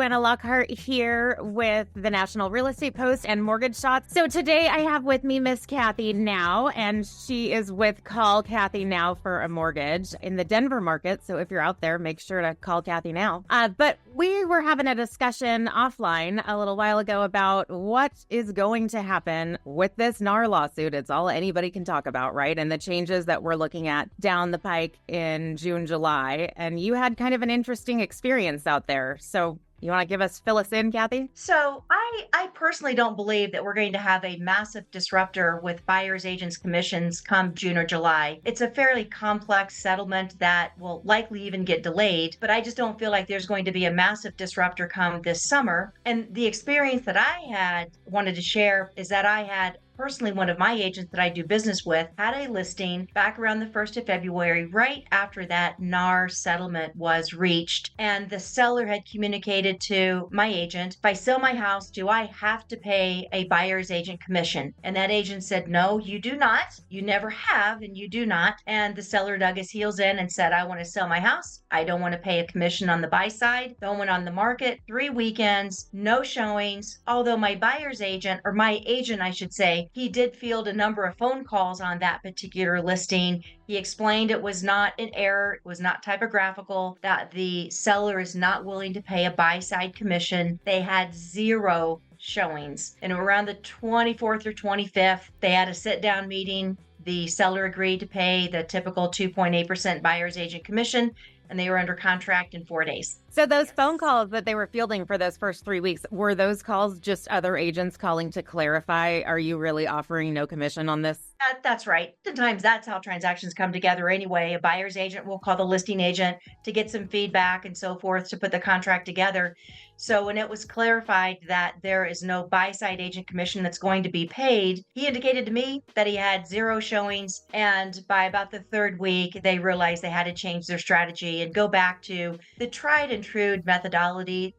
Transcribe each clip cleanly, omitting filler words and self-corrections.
Joanna Lockhart here with the National Real Estate Post and Mortgage Shots. So today I have with me Miss Kathy Nau, and she is with Call Kathy Nau for a Mortgage in the Denver market. So if you're out there, make sure to call Kathy Nau. But we were having a discussion offline a little while ago about what is going to happen with this NAR lawsuit. It's all anybody can talk about, right? And the changes that we're looking at down the pike in June, July. And you had kind of an interesting experience out there. So you want to fill us in, Kathy? So I personally don't believe that we're going to have a massive disruptor with buyers agents commissions come June or July. It's a fairly complex settlement that will likely even get delayed, but I just don't feel like there's going to be a massive disruptor come this summer. And the experience that I wanted to share is that I had personally, one of my agents that I do business with had a listing back around the 1st of February, right after that NAR settlement was reached. And the seller had communicated to my agent, if I sell my house, do I have to pay a buyer's agent commission? And that agent said, no, you do not. You never have, and you do not. And the seller dug his heels in and said, I want to sell my house. I don't want to pay a commission on the buy side. Don't went on the market 3 weekends, no showings. Although my buyer's agent, or my agent, I should say, he did field a number of phone calls on that particular listing. He explained it was not an error, it was not typographical, that the seller is not willing to pay a buy-side commission. They had 0 showings. And around the 24th or 25th, they had a sit-down meeting. The seller agreed to pay the typical 2.8% buyer's agent commission, and they were under contract in 4 days. So those phone calls that they were fielding for those first 3 weeks, were those calls just other agents calling to clarify, are you really offering no commission on this? That's right. Sometimes that's how transactions come together anyway. A buyer's agent will call the listing agent to get some feedback and so forth to put the contract together. So when it was clarified that there is no buy-side agent commission that's going to be paid, he indicated to me that he had 0 showings. And by about the 3rd week, they realized they had to change their strategy and go back to the tried and true methodology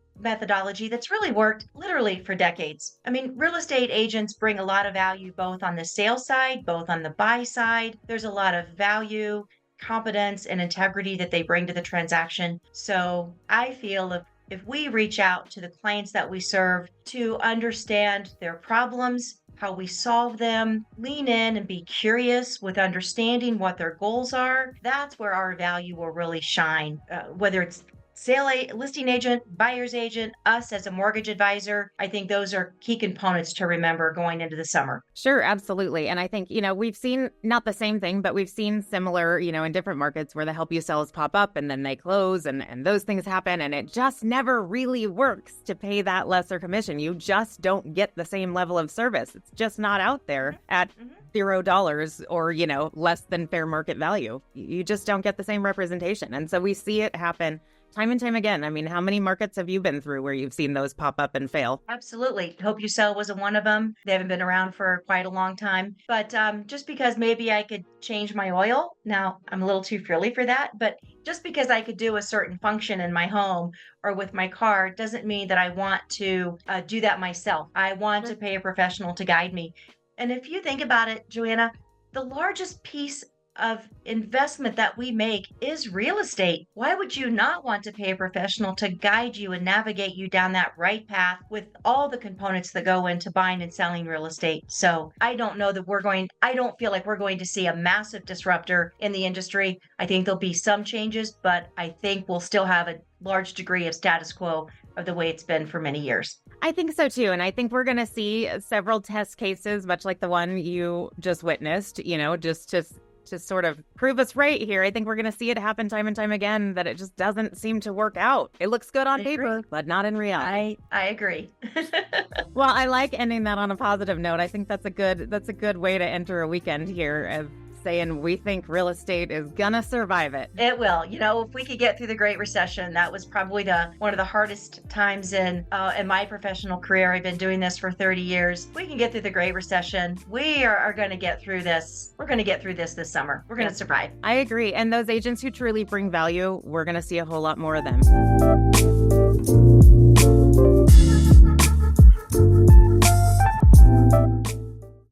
that's really worked literally for decades. I mean, real estate agents bring a lot of value both on the sales side, both on the buy side. There's a lot of value, competence, and integrity that they bring to the transaction. So I feel if we reach out to the clients that we serve to understand their problems, how we solve them, lean in and be curious with understanding what their goals are, that's where our value will really shine. Whether it's listing agent, buyer's agent, us as a mortgage advisor, I think those are key components to remember going into the summer. Sure, absolutely. And I think, we've seen not the same thing, but we've seen similar, in different markets where the help you sells pop up and then they close and those things happen. And it just never really works to pay that lesser commission. You just don't get the same level of service. It's just not out there at $0 or, less than fair market value. You just don't get the same representation. And so we see it happen time and time again. I mean, how many markets have you been through where you've seen those pop up and fail? Absolutely. Hope You Sell was one of them. They haven't been around for quite a long time. But just because maybe I could change my oil, now I'm a little too frilly for that, but just because I could do a certain function in my home or with my car doesn't mean that I want to do that myself. I want to pay a professional to guide me. And if you think about it, Joanna, the largest piece of investment that we make is real estate. Why would you not want to pay a professional to guide you and navigate you down that right path with all the components that go into buying and selling real estate? So I don't feel like we're going to see a massive disruptor in the industry. I think there'll be some changes, but I think we'll still have a large degree of status quo of the way it's been for many years. I think so too. And I think we're going to see several test cases, much like the one you just witnessed, just to sort of prove us right here. I think we're going to see it happen time and time again, that it just doesn't seem to work out. It looks good on paper, but not in reality. I agree. Well, I like ending that on a positive note. I think that's a good way to enter a weekend here of saying we think real estate is gonna survive it. It will. If we could get through the Great Recession, that was probably one of the hardest times in my professional career. I've been doing this for 30 years. If we can get through the Great Recession, we are going to get through this. We're going to get through this summer. We're going to survive. I agree. And those agents who truly bring value, we're going to see a whole lot more of them.